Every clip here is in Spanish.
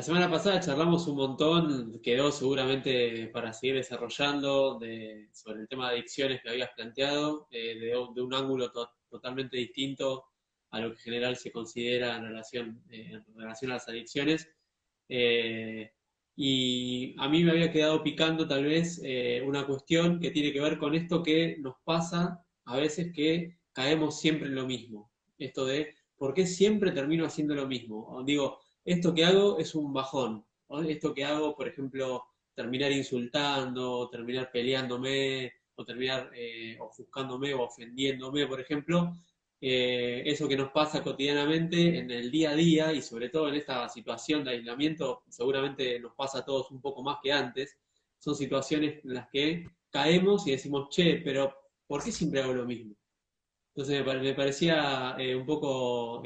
La semana pasada charlamos un montón, quedó seguramente para seguir desarrollando sobre el tema de adicciones que habías planteado, de un ángulo totalmente distinto a lo que en general se considera en relación a las adicciones. Eh, y a mí me había quedado picando tal vez una cuestión que tiene que ver con esto que nos pasa a veces que caemos siempre en lo mismo. Esto de, ¿por qué siempre termino haciendo lo mismo? O digo, esto que hago es un bajón. ¿No? Esto que hago, por ejemplo, terminar insultando, o terminar peleándome, o terminar ofuscándome o ofendiéndome, por ejemplo, eso que nos pasa cotidianamente en el día a día y sobre todo en esta situación de aislamiento, seguramente nos pasa a todos un poco más que antes, son situaciones en las que caemos y decimos, che, pero ¿por qué siempre hago lo mismo? Entonces me parecía un poco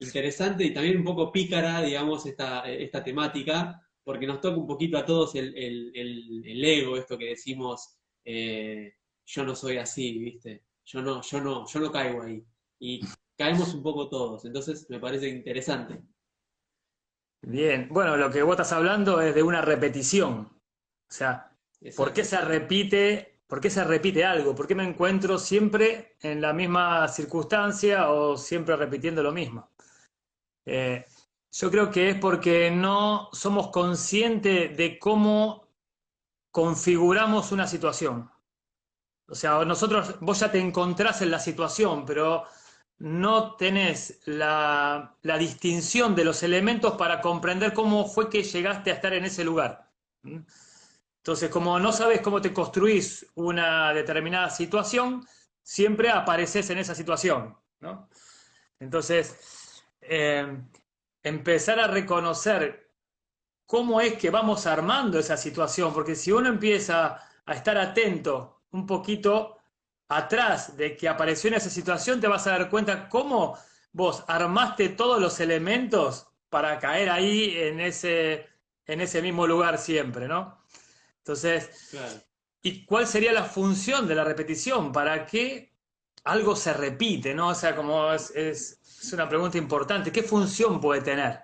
interesante y también un poco pícara, digamos, esta temática, porque nos toca un poquito a todos el ego, esto que decimos, yo no soy así, ¿viste? Yo no caigo ahí. Y caemos un poco todos, entonces me parece interesante. Bien, bueno, lo que vos estás hablando es de una repetición. O sea, ¿por qué Exacto. se repite, por qué se repite algo? ¿Por qué me encuentro siempre en la misma circunstancia o siempre repitiendo lo mismo? Eh, yo creo que es porque no somos conscientes de cómo configuramos una situación. O sea, vos ya te encontrás en la situación, pero no tenés la distinción de los elementos para comprender cómo fue que llegaste a estar en ese lugar. ¿Mm? Entonces, como no sabes cómo te construís una determinada situación, siempre apareces en esa situación, ¿no? Entonces, empezar a reconocer cómo es que vamos armando esa situación, porque si uno empieza a estar atento un poquito atrás de que apareció en esa situación, te vas a dar cuenta cómo vos armaste todos los elementos para caer ahí en ese mismo lugar siempre, ¿no? Entonces, Claro. ¿y cuál sería la función de la repetición? ¿Para qué algo se repite, ¿no? O sea, como es una pregunta importante. ¿Qué función puede tener?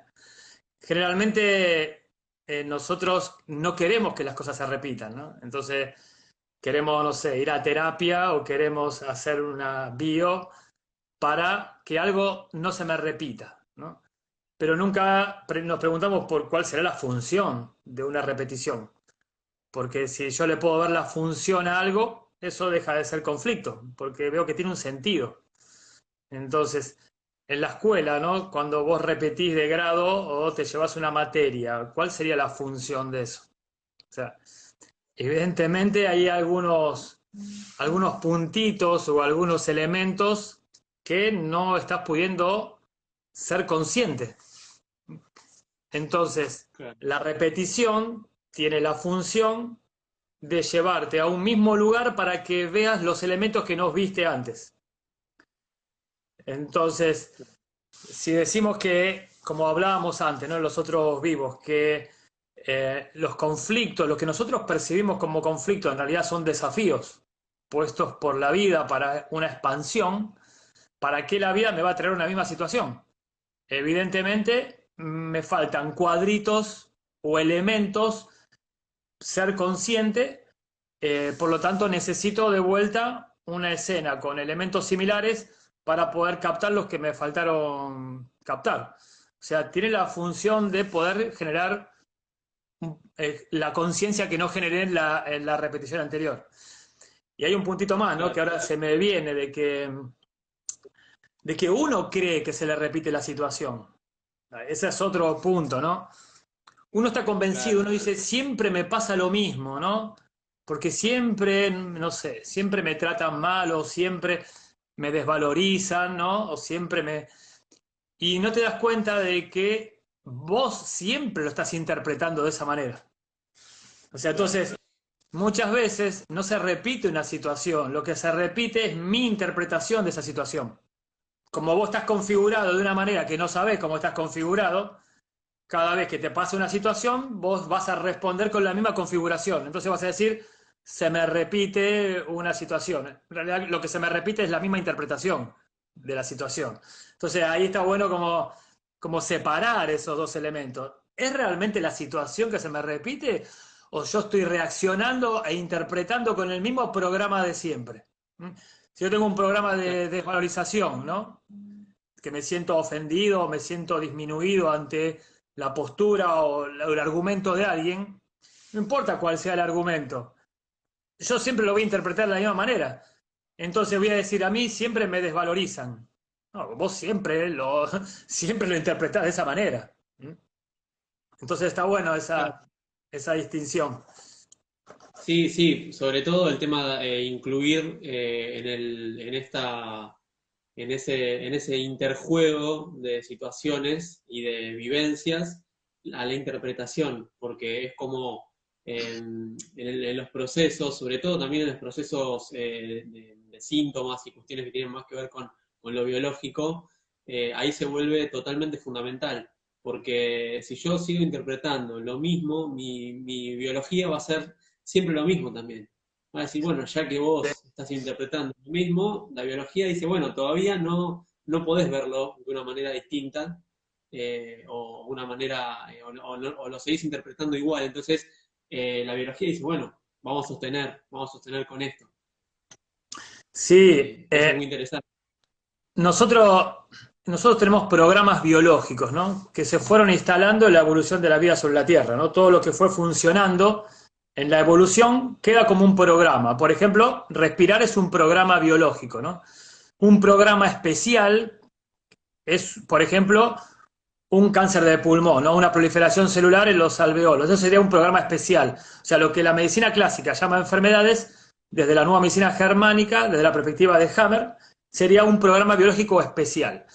Generalmente nosotros no queremos que las cosas se repitan, ¿no? Entonces queremos, no sé, ir a terapia o queremos hacer una bio para que algo no se me repita, ¿no? Pero nunca nos preguntamos por cuál será la función de una repetición. Porque si yo le puedo ver la función a algo, eso deja de ser conflicto, porque veo que tiene un sentido. Entonces, en la escuela, ¿no? Cuando vos repetís de grado o te llevas una materia, ¿cuál sería la función de eso? O sea, evidentemente hay algunos puntitos o algunos elementos que no estás pudiendo ser consciente. Entonces, Claro. la repetición tiene la función de llevarte a un mismo lugar para que veas los elementos que no viste antes. Entonces, si decimos que, como hablábamos antes, ¿no? Los otros vivos, que los conflictos, lo que nosotros percibimos como conflictos, en realidad son desafíos puestos por la vida para una expansión, ¿para qué la vida me va a traer una misma situación? Evidentemente, me faltan cuadritos o elementos, ser consciente, por lo tanto necesito de vuelta una escena con elementos similares para poder captar los que me faltaron captar. O sea, tiene la función de poder generar la conciencia que no generé en la repetición anterior. Y hay un puntito más, ¿no? Que Claro. ahora se me viene de que uno cree que se le repite la situación. Ese es otro punto, ¿no? Uno está convencido, Claro. uno dice, siempre me pasa lo mismo, ¿no? Porque siempre, no sé, siempre me tratan mal o siempre me desvalorizan, ¿no? O siempre me... Y no te das cuenta de que vos siempre lo estás interpretando de esa manera. O sea, Claro. entonces, muchas veces no se repite una situación, lo que se repite es mi interpretación de esa situación. Como vos estás configurado de una manera que no sabés cómo estás configurado, cada vez que te pasa una situación, vos vas a responder con la misma configuración. Entonces vas a decir, se me repite una situación. En realidad lo que se me repite es la misma interpretación de la situación. Entonces ahí está bueno como separar esos dos elementos. ¿es realmente la situación que se me repite o yo estoy reaccionando e interpretando con el mismo programa de siempre? ¿Mm? Si yo tengo un programa de desvalorización, ¿no? Que me siento ofendido, me siento disminuido ante la postura o el argumento de alguien, no importa cuál sea el argumento, yo siempre lo voy a interpretar de la misma manera. Entonces voy a decir, a mí siempre me desvalorizan. No, vos siempre lo interpretás de esa manera. ¿Mm? Entonces está bueno esa distinción. Sí, sí, sobre todo el tema de incluir en ese interjuego de situaciones y de vivencias a la interpretación, porque es como en los procesos, sobre todo también en los procesos de síntomas y cuestiones que tienen más que ver con lo biológico, ahí se vuelve totalmente fundamental, porque si yo sigo interpretando lo mismo, mi biología va a ser siempre lo mismo también. Va a decir, bueno, ya que vos estás interpretando lo mismo, la biología dice, bueno, todavía no podés verlo de una manera distinta, o una manera, o lo seguís interpretando igual. Entonces, la biología dice, bueno, vamos a sostener con esto. Sí, Eso es muy interesante. nosotros, nosotros tenemos programas biológicos, ¿no? Que se fueron instalando en la evolución de la vida sobre la Tierra, ¿no? Todo lo que fue funcionando en la evolución queda como un programa. Por ejemplo, respirar es un programa biológico, ¿no? Un programa especial es, por ejemplo, un cáncer de pulmón, ¿no? Una proliferación celular en los alveolos. Eso sería un programa especial. O sea, lo que la medicina clásica llama enfermedades, desde la nueva medicina germánica, desde la perspectiva de Hammer, sería un programa biológico especial.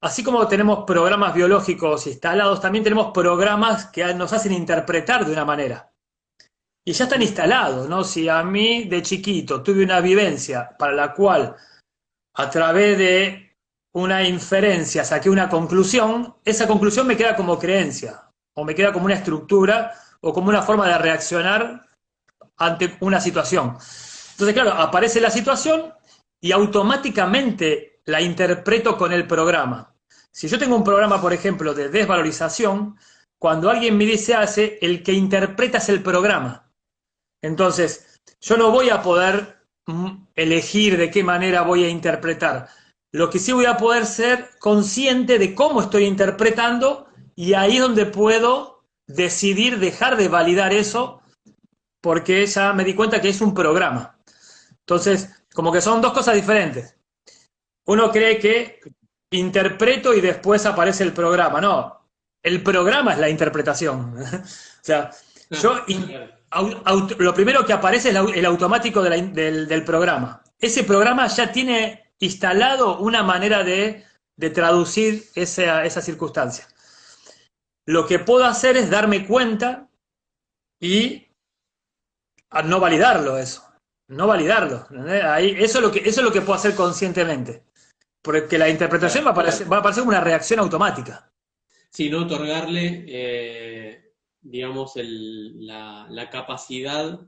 Así como tenemos programas biológicos instalados, también tenemos programas que nos hacen interpretar de una manera. Y ya están instalados, ¿no? Si a mí de chiquito tuve una vivencia para la cual a través de una inferencia saqué una conclusión, esa conclusión me queda como creencia, o me queda como una estructura, o como una forma de reaccionar ante una situación. Entonces, claro, aparece la situación y automáticamente la interpreto con el programa. Si yo tengo un programa, por ejemplo, de desvalorización, cuando alguien me dice hace, el que interpreta es el programa. Entonces, yo no voy a poder elegir de qué manera voy a interpretar. Lo que sí voy a poder ser consciente de cómo estoy interpretando y ahí es donde puedo decidir dejar de validar eso porque ya me di cuenta que es un programa. Entonces, como que son dos cosas diferentes. Uno cree que interpreto y después aparece el programa. No, el programa es la interpretación. O sea, yo lo primero que aparece es el automático del programa. Ese programa ya tiene instalado una manera de traducir esa circunstancia. Lo que puedo hacer es darme cuenta y no validarlo eso. No validarlo. Ahí, eso es lo que puedo hacer conscientemente. Porque la interpretación Claro. va a aparecer como una reacción automática. Sin otorgarle, digamos, la capacidad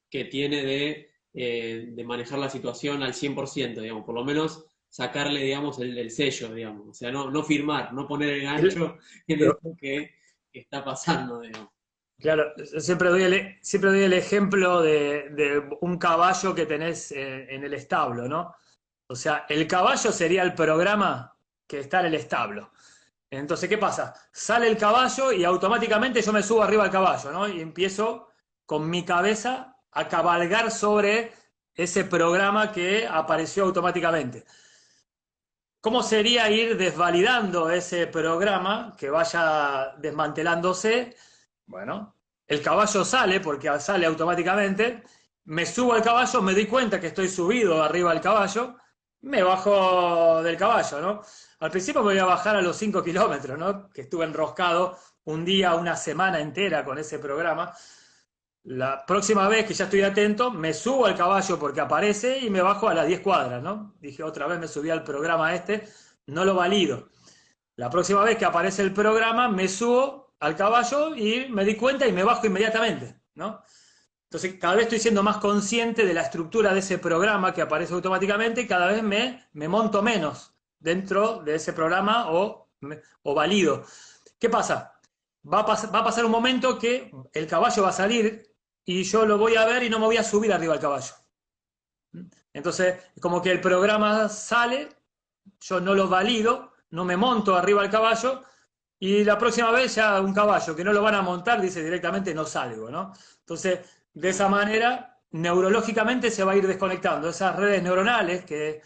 que tiene de manejar la situación al 100%, digamos, por lo menos sacarle, digamos, el sello, digamos, o sea, no firmar, no poner el gancho en esto que está pasando, digamos. Claro, siempre doy el ejemplo de un caballo que tenés en el establo, ¿no? O sea, el caballo sería el programa que está en el establo. Entonces, ¿qué pasa? Sale el caballo y automáticamente yo me subo arriba al caballo, ¿no? Y empiezo con mi cabeza a cabalgar sobre ese programa que apareció automáticamente. ¿Cómo sería ir desvalidando ese programa que vaya desmantelándose? Bueno, el caballo sale porque sale automáticamente, me subo al caballo, me doy cuenta que estoy subido arriba del caballo, me bajo del caballo, ¿no? Al principio me voy a bajar a los 5 kilómetros, ¿no? Que estuve enroscado un día, una semana entera con ese programa. La próxima vez que ya estoy atento, me subo al caballo porque aparece y me bajo a las 10 cuadras, ¿no? Dije, otra vez me subí al programa este, no lo valido. La próxima vez que aparece el programa, me subo al caballo y me di cuenta y me bajo inmediatamente, ¿no? Entonces, cada vez estoy siendo más consciente de la estructura de ese programa que aparece automáticamente y cada vez me monto menos dentro de ese programa o valido. ¿Qué pasa? va a pasar un momento que el caballo va a salir y yo lo voy a ver y no me voy a subir arriba del caballo. Entonces, como que el programa sale, yo no lo valido, no me monto arriba del caballo y la próxima vez ya un caballo que no lo van a montar dice directamente no salgo, ¿no? Entonces, de esa manera, neurológicamente se va a ir desconectando esas redes neuronales que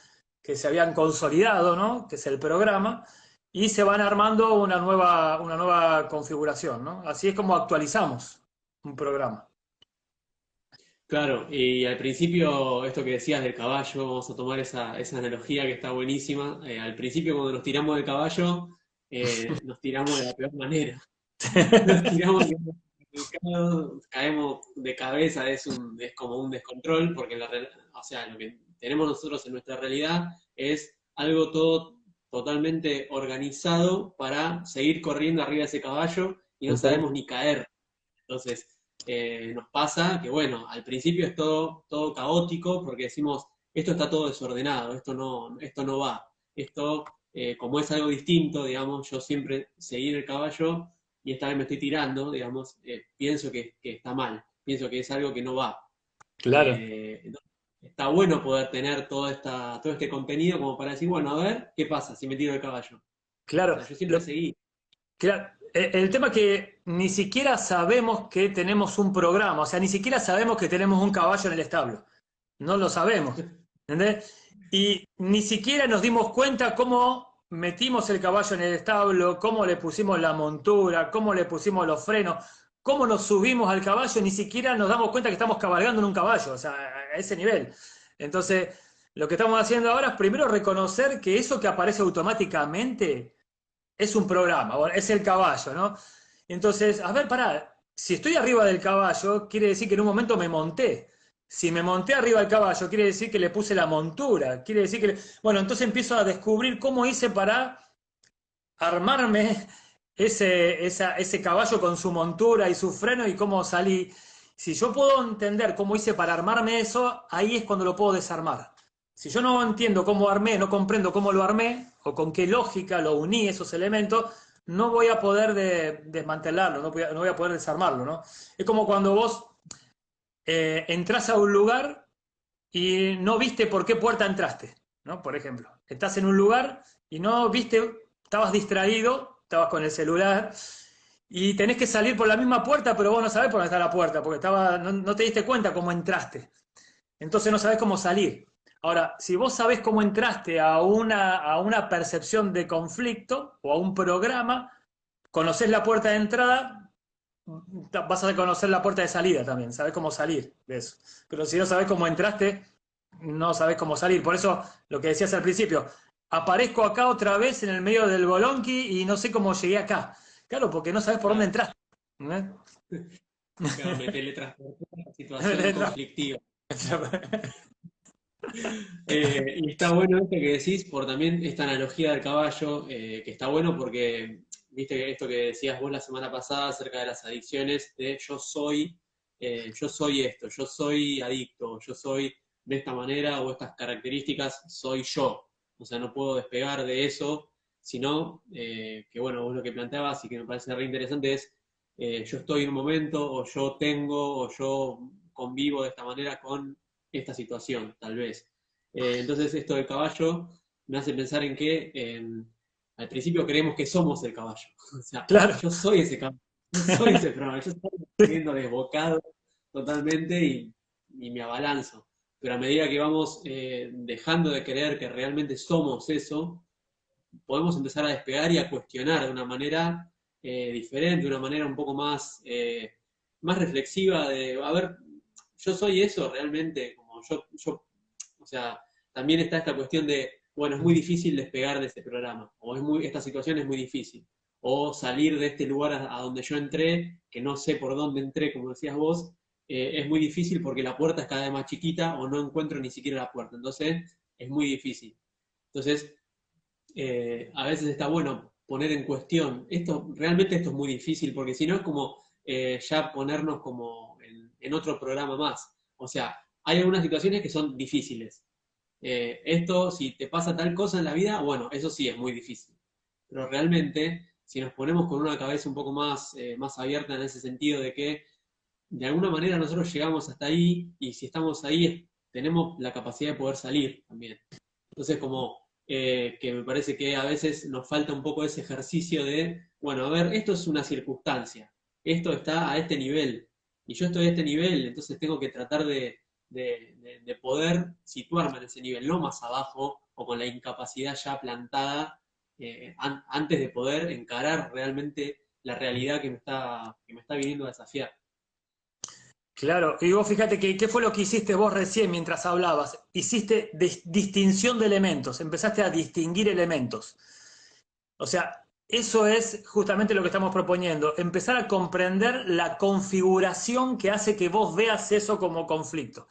se habían consolidado, ¿no? Que es el programa, y se van armando una nueva configuración, ¿no? Así es como actualizamos un programa. Claro, y al principio, esto que decías del caballo, vamos a tomar esa analogía que está buenísima. Al principio, cuando nos tiramos del caballo, nos tiramos de la peor manera. Nos tiramos caemos de cabeza, es como un descontrol, porque o sea, lo que tenemos nosotros en nuestra realidad es algo todo totalmente organizado para seguir corriendo arriba de ese caballo y no sabemos ni caer. Entonces, nos pasa que, bueno, al principio es todo caótico porque decimos, esto está todo desordenado, esto no va. Esto, como es algo distinto, digamos, yo siempre seguí en el caballo y esta vez me estoy tirando, digamos, pienso que está mal, pienso que es algo que no va. Claro, Entonces, está bueno poder tener todo este contenido como para decir, bueno, a ver, ¿qué pasa si me tiro del caballo? O claro. sea, yo siempre seguí. Claro, el tema es que ni siquiera sabemos que tenemos un programa, o sea, ni siquiera sabemos que tenemos un caballo en el establo. No lo sabemos, ¿entendés? Y ni siquiera nos dimos cuenta cómo metimos el caballo en el establo, cómo le pusimos la montura, cómo le pusimos los frenos, cómo nos subimos al caballo, ni siquiera nos damos cuenta que estamos cabalgando en un caballo, o sea, a ese nivel. Entonces, lo que estamos haciendo ahora es primero reconocer que eso que aparece automáticamente es un programa, es el caballo, ¿no? Entonces, a ver, pará, si estoy arriba del caballo, quiere decir que en un momento me monté. Si me monté arriba del caballo, quiere decir que le puse la montura, quiere decir que... Bueno, entonces empiezo a descubrir cómo hice para armarme ese caballo con su montura y su freno y cómo salí. Si yo puedo entender cómo hice para armarme eso, ahí es cuando lo puedo desarmar. Si yo no entiendo cómo armé, no comprendo cómo lo armé o con qué lógica lo uní esos elementos, no voy a poder desmantelarlo, no voy a poder desarmarlo, ¿no? Es como cuando vos entras a un lugar y no viste por qué puerta entraste, ¿no? Por ejemplo, estás en un lugar y no viste, estabas distraído, estabas con el celular y tenés que salir por la misma puerta, pero vos no sabés por dónde está la puerta, porque no te diste cuenta cómo entraste. Entonces no sabés cómo salir. Ahora, si vos sabés cómo entraste a una percepción de conflicto o a un programa, conocés la puerta de entrada, vas a conocer la puerta de salida también, sabés cómo salir de eso. Pero si no sabés cómo entraste, no sabés cómo salir. Por eso, lo que decías al principio, aparezco acá otra vez en el medio del bolonqui y no sé cómo llegué acá. Claro, porque no sabés por dónde Claro, entraste. ¿Eh? claro, me teletransporté a una situación conflictiva. Y está bueno esto que decís por también esta analogía del caballo, que está bueno porque, viste esto que decías vos la semana pasada acerca de las adicciones, de yo soy esto, yo soy adicto, yo soy de esta manera o estas características, soy yo. O sea, no puedo despegar de eso, sino que bueno, vos lo que planteabas y que me parece re interesante es, yo estoy en un momento, o yo tengo, o yo convivo de esta manera con esta situación, tal vez. Entonces esto del caballo me hace pensar en que al principio creemos que somos el caballo. O sea, Claro, yo soy ese caballo, yo soy ese programa, yo estoy siendo desbocado totalmente y me abalanzo. Pero a medida que vamos dejando de creer que realmente somos eso, podemos empezar a despegar y a cuestionar de una manera diferente, de una manera un poco más reflexiva de, a ver, yo soy eso realmente, como o sea, también está esta cuestión de, bueno, es muy difícil despegar de ese programa, o esta situación es muy difícil, o salir de este lugar a donde yo entré, que no sé por dónde entré, como decías vos, es muy difícil porque la puerta es cada vez más chiquita o no encuentro ni siquiera la puerta, entonces es muy difícil. Entonces, a veces está bueno poner en cuestión, realmente esto es muy difícil, porque si no es como ya ponernos como en otro programa más. O sea, hay algunas situaciones que son difíciles. Si te pasa tal cosa en la vida, bueno, eso sí es muy difícil. Pero realmente, si nos ponemos con una cabeza un poco más, más abierta en ese sentido de que de alguna manera nosotros llegamos hasta ahí y si estamos ahí tenemos la capacidad de poder salir también. Entonces, como que me parece que a veces nos falta un poco ese ejercicio de, bueno, a ver, esto es una circunstancia, esto está a este nivel, y yo estoy a este nivel, entonces tengo que tratar de poder situarme en ese nivel, no más abajo o con la incapacidad ya plantada antes de poder encarar realmente la realidad que me está viniendo a desafiar. Claro, y vos fíjate que qué fue lo que hiciste vos recién mientras hablabas. Hiciste distinción de elementos, empezaste a distinguir elementos. O sea, eso es justamente lo que estamos proponiendo, empezar a comprender la configuración que hace que vos veas eso como conflicto.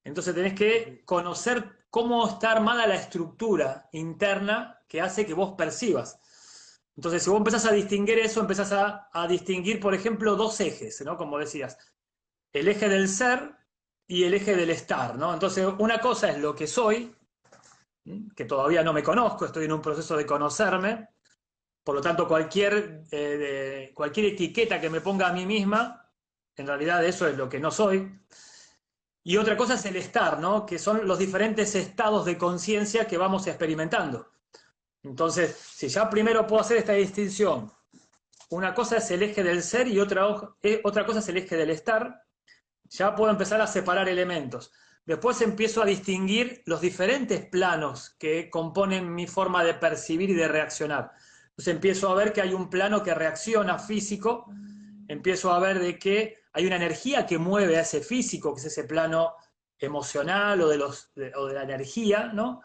Entonces tenés que conocer cómo está armada la estructura interna que hace que vos percibas. Entonces, si vos empezás a distinguir eso, empezás a distinguir, por ejemplo, dos ejes, ¿no? Como decías, el eje del ser y el eje del estar, ¿no? Entonces, una cosa es lo que soy, que todavía no me conozco, estoy en un proceso de conocerme, por lo tanto, cualquier etiqueta que me ponga a mí misma, en realidad eso es lo que no soy. Y otra cosa es el estar, ¿no? Que son los diferentes estados de conciencia que vamos experimentando. Entonces, si ya primero puedo hacer esta distinción, una cosa es el eje del ser y otra cosa es el eje del estar, ya puedo empezar a separar elementos. Después empiezo a distinguir los diferentes planos que componen mi forma de percibir y de reaccionar. Entonces empiezo a ver que hay un plano que reacciona físico, empiezo a ver de que hay una energía que mueve a ese físico, que es ese plano emocional o de la energía, ¿no?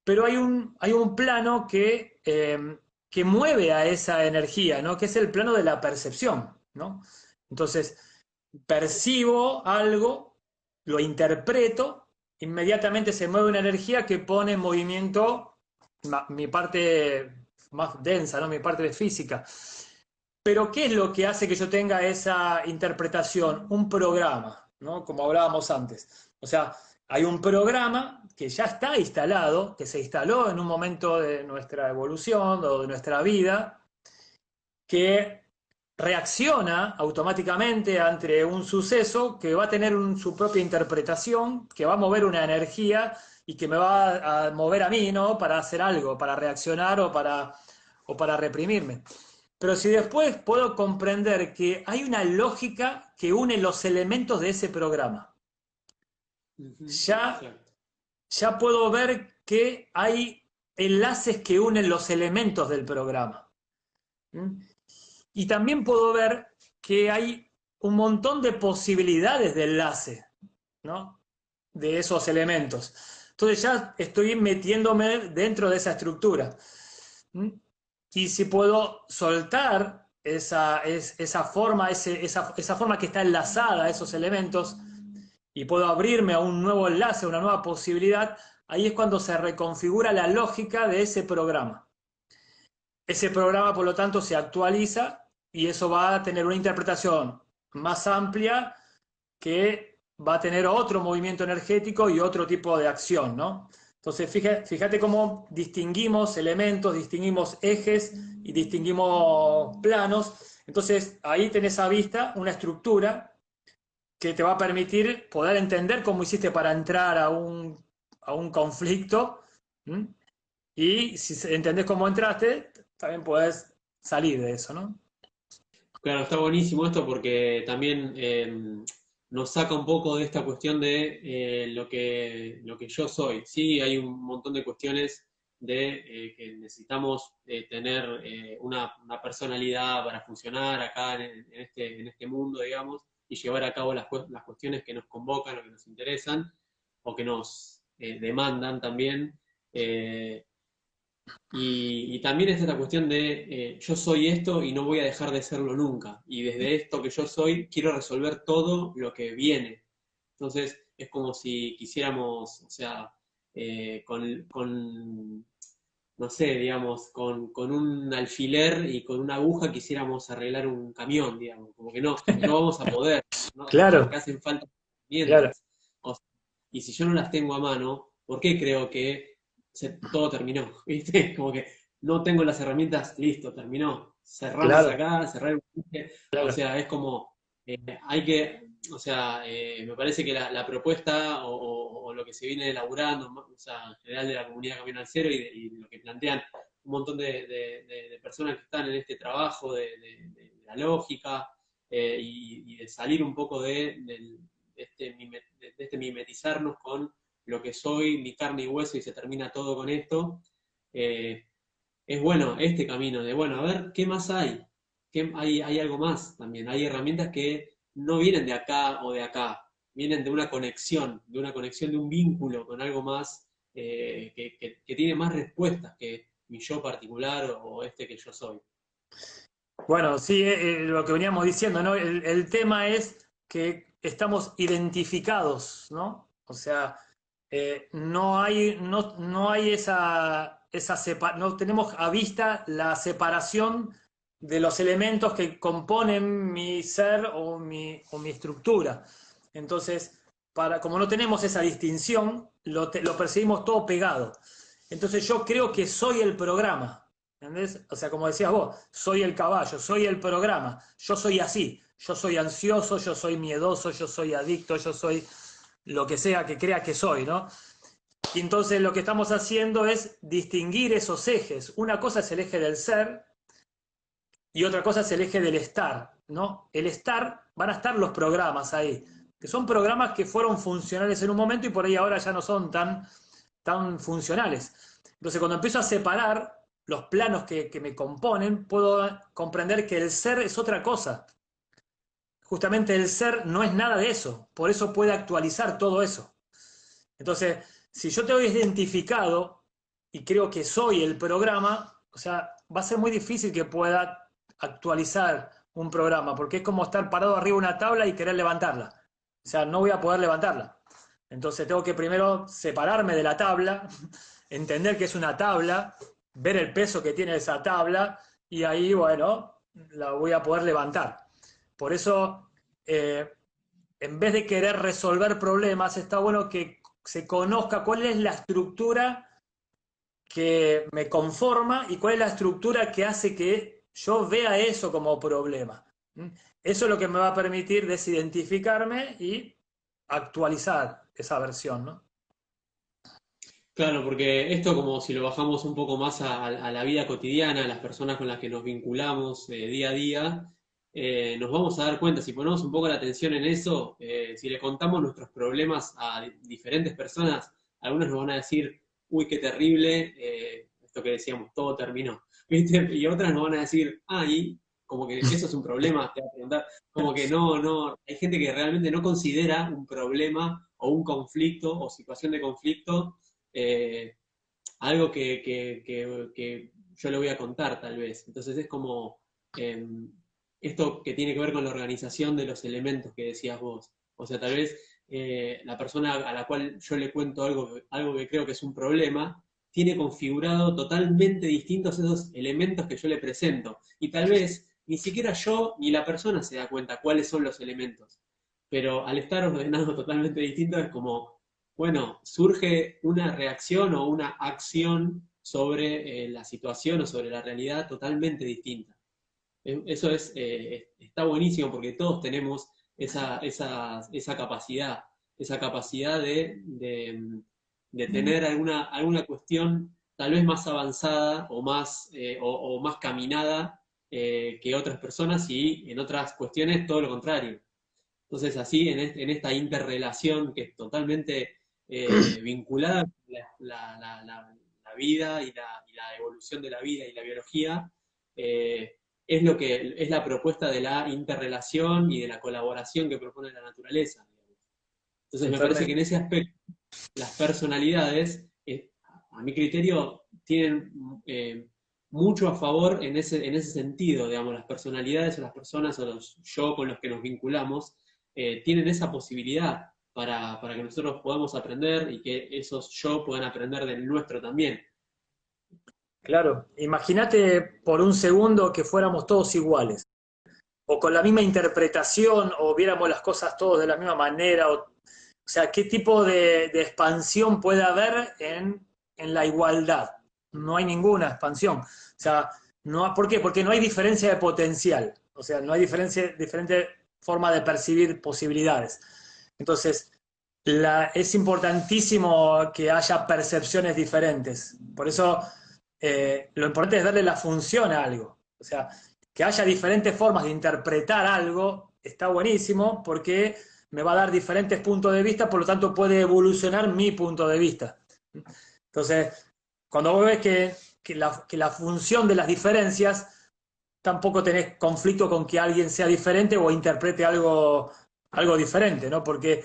Pero hay un plano que mueve a esa energía, ¿no? Que es el plano de la percepción, ¿no? Entonces, percibo algo, lo interpreto, inmediatamente se mueve una energía que pone en movimiento mi parte más densa, ¿no? Mi parte física. Pero ¿qué es lo que hace que yo tenga esa interpretación? Un programa, ¿no? Como hablábamos antes. O sea, hay un programa que ya está instalado, que se instaló en un momento de nuestra evolución o de nuestra vida, que reacciona automáticamente ante un suceso que va a tener su propia interpretación, que va a mover una energía y que me va a mover a mí, ¿no? Para hacer algo, para reaccionar o para reprimirme. Pero si después puedo comprender que hay una lógica que une los elementos de ese programa, ya, Exacto. ya puedo ver que hay enlaces que unen los elementos del programa. ¿Mm? Y también puedo ver que hay un montón de posibilidades de enlace, ¿no? De esos elementos. Entonces ya estoy metiéndome dentro de esa estructura. ¿Mm? Y si puedo soltar esa forma, esa forma que está enlazada a esos elementos, y puedo abrirme a un nuevo enlace, a una nueva posibilidad, ahí es cuando se reconfigura la lógica de ese programa. Ese programa, por lo tanto, se actualiza y eso va a tener una interpretación más amplia que va a tener otro movimiento energético y otro tipo de acción, ¿no? Entonces, fíjate cómo distinguimos elementos, distinguimos ejes y distinguimos planos. Entonces, ahí tenés a vista una estructura que te va a permitir poder entender cómo hiciste para entrar a un conflicto. ¿M? Y si entendés cómo entraste, también podés salir de eso, ¿no? Claro, está buenísimo esto porque también nos saca un poco de esta cuestión de lo que yo soy. Sí, hay un montón de cuestiones de que necesitamos tener una personalidad para funcionar acá en este mundo, digamos, y llevar a cabo las cuestiones que nos convocan o que nos interesan o que nos demandan también. Y también es esta cuestión de yo soy esto y no voy a dejar de serlo nunca. Y desde esto que yo soy, quiero resolver todo lo que viene. Entonces, es como si quisiéramos, o sea, no sé, digamos, con un alfiler y con una aguja quisiéramos arreglar un camión, digamos. Como que no vamos a poder, ¿no? Claro, Porque hacen falta claro. herramientas. Y si yo no las tengo a mano, ¿por qué creo que todo terminó? ¿Viste? Como que no tengo las herramientas, listo, terminó. Cerramos Claro, acá, cerrar el buque. O claro. sea, es como, hay que, o sea, me parece que la propuesta o lo que se viene elaborando, o sea, en general de la comunidad Camino al Cero y lo que plantean un montón de personas que están en este trabajo de la lógica y de salir un poco de este mimetizarnos con lo que soy, mi carne y hueso y se termina todo con esto. eh, es bueno este camino de, bueno, a ver, ¿qué más hay? Hay algo más también. Hay herramientas que no vienen de acá o de acá, vienen de una conexión, de un vínculo con algo más que tiene más respuestas que mi yo particular o este que yo soy. Bueno, sí, lo que veníamos diciendo, ¿no? El tema es que estamos identificados, ¿no? O sea, no hay no tenemos a vista la separación de los elementos que componen mi ser o mi estructura. Entonces, como no tenemos esa distinción, lo percibimos todo pegado. Entonces yo creo que soy el programa. ¿Entendés? O sea, como decías vos, soy el caballo, soy el programa, yo soy así, yo soy ansioso, yo soy miedoso, yo soy adicto, yo soy lo que sea que crea que soy, ¿no? Y entonces lo que estamos haciendo es distinguir esos ejes. Una cosa es el eje del ser y otra cosa es el eje del estar, ¿no? El estar, van a estar los programas ahí, que son programas que fueron funcionales en un momento y por ahí ahora ya no son tan funcionales. Entonces cuando empiezo a separar los planos que me componen, puedo comprender que el ser es otra cosa. Justamente el ser no es nada de eso, por eso puede actualizar todo eso. Entonces, si yo te doy identificado y creo que soy el programa, o sea, va a ser muy difícil que pueda actualizar un programa, porque es como estar parado arriba de una tabla y querer levantarla. O sea, no voy a poder levantarla. Entonces tengo que primero separarme de la tabla, entender que es una tabla, ver el peso que tiene esa tabla y ahí, bueno, la voy a poder levantar. Por eso, en vez de querer resolver problemas, está bueno que se conozca cuál es la estructura que me conforma y cuál es la estructura que hace que yo vea eso como problema. Eso es lo que me va a permitir desidentificarme y actualizar esa versión, ¿no? Claro, porque esto como si lo bajamos un poco más a la vida cotidiana, a las personas con las que nos vinculamos día a día, nos vamos a dar cuenta, si ponemos un poco la atención en eso, si le contamos nuestros problemas a diferentes personas, algunos nos van a decir, uy, qué terrible, esto que decíamos, todo terminó, ¿viste? Y otras nos van a decir, ay, como que eso es un problema, te va a preguntar, como que no, hay gente que realmente no considera un problema o un conflicto o situación de conflicto eh, algo que yo le voy a contar tal vez. Entonces es como eh, esto que tiene que ver con la organización de los elementos que decías vos. O sea, tal vez la persona a la cual yo le cuento algo que creo que es un problema, tiene configurado totalmente distintos esos elementos que yo le presento. Y tal vez ni siquiera yo ni la persona se da cuenta cuáles son los elementos. Pero al estar ordenado totalmente distinto es como bueno, surge una reacción o una acción sobre la situación o sobre la realidad totalmente distinta. Eso está buenísimo porque todos tenemos esa capacidad de tener alguna cuestión tal vez más avanzada o más caminada que otras personas y en otras cuestiones todo lo contrario. Entonces, así, en esta interrelación que es totalmente vinculada con la vida y la evolución de la vida y la biología, eh, es lo que es la propuesta de la interrelación y de la colaboración que propone la naturaleza. Digamos. Entonces, me parece que Totalmente. en ese aspecto, las personalidades, a mi criterio, tienen mucho a favor en ese sentido, digamos, las personalidades o las personas o los yo con los que nos vinculamos tienen esa posibilidad para que nosotros podamos aprender y que esos yo puedan aprender del nuestro también. Claro, imagínate por un segundo que fuéramos todos iguales, o con la misma interpretación, o viéramos las cosas todos de la misma manera, o sea, qué tipo de expansión puede haber en la igualdad. no hay ninguna expansión. O sea, no, ¿por qué? Porque no hay diferencia de potencial. O sea, no hay diferente forma de percibir posibilidades. Entonces, es importantísimo que haya percepciones diferentes. Por eso, lo importante es darle la función a algo. O sea, que haya diferentes formas de interpretar algo está buenísimo porque me va a dar diferentes puntos de vista, por lo tanto puede evolucionar mi punto de vista. Entonces, cuando vos ves que la función de las diferencias, tampoco tenés conflicto con que alguien sea diferente o interprete algo diferente, ¿no? Porque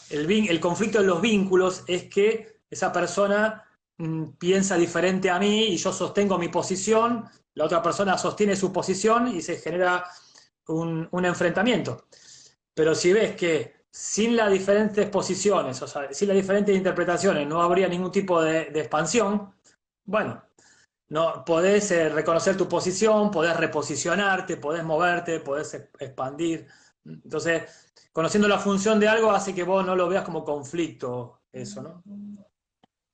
el conflicto de los vínculos es que esa persona piensa diferente a mí y yo sostengo mi posición, la otra persona sostiene su posición y se genera un enfrentamiento. Pero si ves que sin las diferentes posiciones, o sea, sin las diferentes interpretaciones, no habría ningún tipo de expansión, bueno, no, podés reconocer tu posición, podés reposicionarte, podés moverte, podés expandir. Entonces, conociendo la función de algo hace que vos no lo veas como conflicto, eso, ¿no?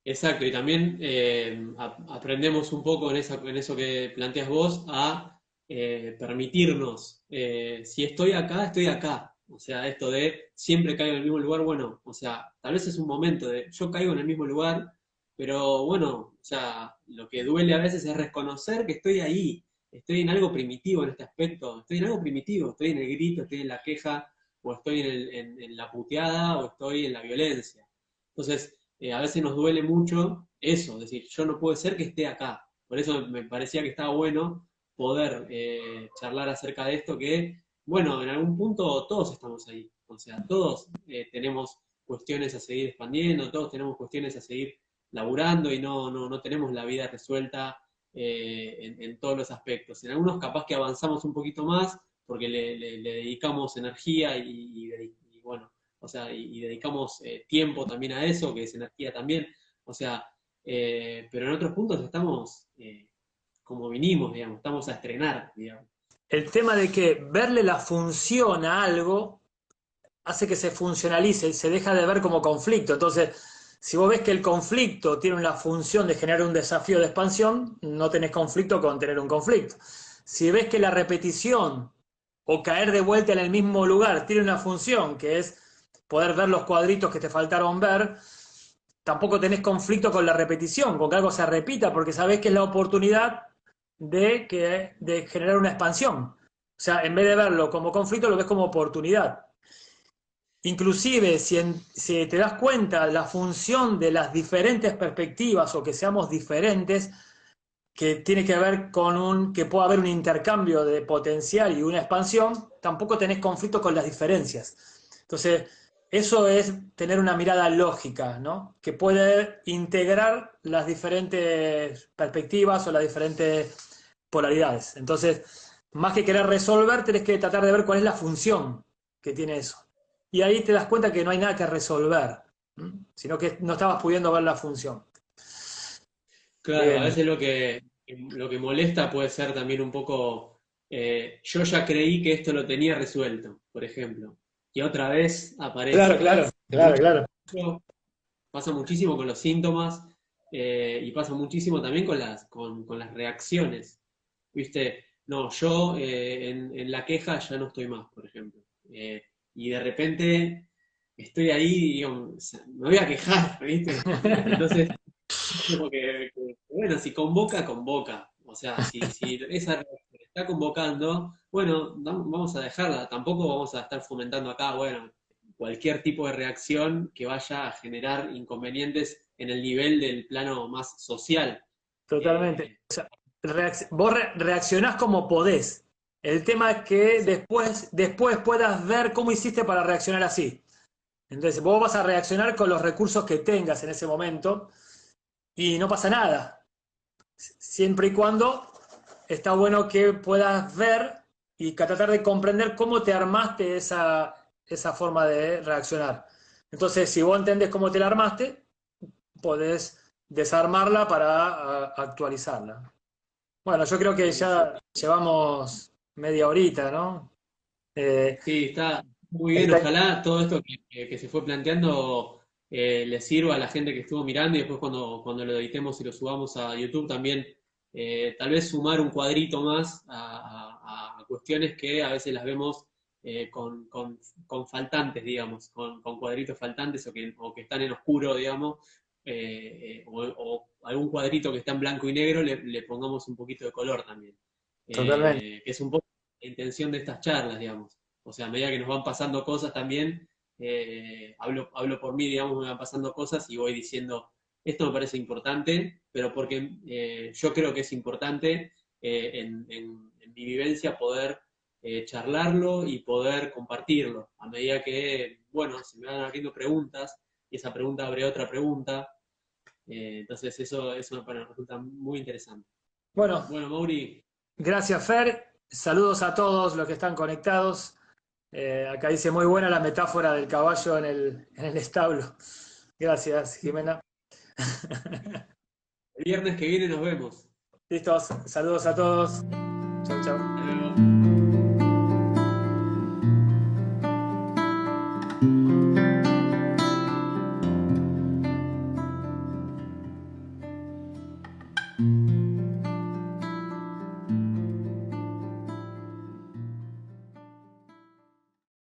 Exacto, y también aprendemos un poco en eso que planteas vos a permitirnos, si estoy acá, estoy acá. O sea, esto de siempre caigo en el mismo lugar, bueno, o sea, tal vez es un momento de yo caigo en el mismo lugar, pero bueno, o sea, lo que duele a veces es reconocer que estoy ahí, estoy en algo primitivo en este aspecto, estoy en algo primitivo, estoy en el grito, estoy en la queja, o estoy en la puteada, o estoy en la violencia. Entonces, a veces nos duele mucho eso, es decir, yo no puede ser que esté acá. Por eso me parecía que estaba bueno poder charlar acerca de esto, que, bueno, en algún punto todos estamos ahí. O sea, todos tenemos cuestiones a seguir expandiendo, todos tenemos cuestiones a seguir laburando y no tenemos la vida resuelta en todos los aspectos. En algunos capaz que avanzamos un poquito más porque le dedicamos energía y bueno, o sea, y dedicamos tiempo también a eso, que es energía también, o sea, pero en otros puntos estamos como vinimos, digamos, estamos a estrenar, digamos. El tema de que verle la función a algo hace que se funcionalice y se deja de ver como conflicto. Entonces, si vos ves que el conflicto tiene una función de generar un desafío de expansión, no tenés conflicto con tener un conflicto. Si ves que la repetición o caer de vuelta en el mismo lugar tiene una función que es poder ver los cuadritos que te faltaron ver, tampoco tenés conflicto con la repetición, con que algo se repita, porque sabés que es la oportunidad de generar una expansión. O sea, en vez de verlo como conflicto, lo ves como oportunidad. Inclusive, si te das cuenta, la función de las diferentes perspectivas o que seamos diferentes, que tiene que ver con que pueda haber un intercambio de potencial y una expansión, tampoco tenés conflicto con las diferencias. Entonces, eso es tener una mirada lógica, ¿no? Que puede integrar las diferentes perspectivas o las diferentes polaridades. Entonces, más que querer resolver, tenés que tratar de ver cuál es la función que tiene eso. Y ahí te das cuenta que no hay nada que resolver, sino que no estabas pudiendo ver la función. Claro, a Bien. veces lo que molesta puede ser también un poco, yo ya creí que esto lo tenía resuelto, por ejemplo, y otra vez Claro, aparece. claro, claro, Mucho, claro. pasa muchísimo con los síntomas y pasa muchísimo también con las reacciones. ¿Viste? No, yo en la queja ya no estoy más, por ejemplo. Y de repente estoy ahí y digo, o sea, me voy a quejar, ¿viste? Entonces, como bueno, si convoca, convoca. O sea, si esa reacción está convocando, bueno, vamos a dejarla. Tampoco vamos a estar fomentando acá, bueno, cualquier tipo de reacción que vaya a generar inconvenientes en el nivel del plano más social. Totalmente. Eh, O sea, vos reaccionás como podés. El tema es que después puedas ver cómo hiciste para reaccionar así. Entonces, vos vas a reaccionar con los recursos que tengas en ese momento y no pasa nada. Siempre y cuando está bueno que puedas ver y tratar de comprender cómo te armaste esa forma de reaccionar. Entonces, si vos entendés cómo te la armaste, podés desarmarla para actualizarla. Bueno, yo creo que Buenísimo. ya llevamos media horita, ¿no? Eh, Sí, está muy bien. está- Ojalá todo esto que se fue planteando les sirva a la gente que estuvo mirando y después cuando lo editemos y lo subamos a YouTube también tal vez sumar un cuadrito más a cuestiones que a veces las vemos con faltantes, digamos, con cuadritos faltantes o que están en oscuro, digamos, o algún cuadrito que está en blanco y negro, le pongamos un poquito de color también. Totalmente. Que es un poco la intención de estas charlas, digamos. O sea, a medida que nos van pasando cosas también, hablo por mí, digamos, me van pasando cosas y voy diciendo, esto me parece importante, pero porque yo creo que es importante en mi vivencia poder charlarlo y poder compartirlo. A medida que, bueno, se me van abriendo preguntas y esa pregunta abre otra pregunta, entonces eso me resulta muy interesante. Bueno, Bueno, Mauri, gracias, Fer. Saludos a todos los que están conectados. Acá dice muy buena la metáfora del caballo en el establo. Gracias, Jimena. el viernes que viene nos vemos. Listos. Saludos a todos. Chau, chau. Hasta luego.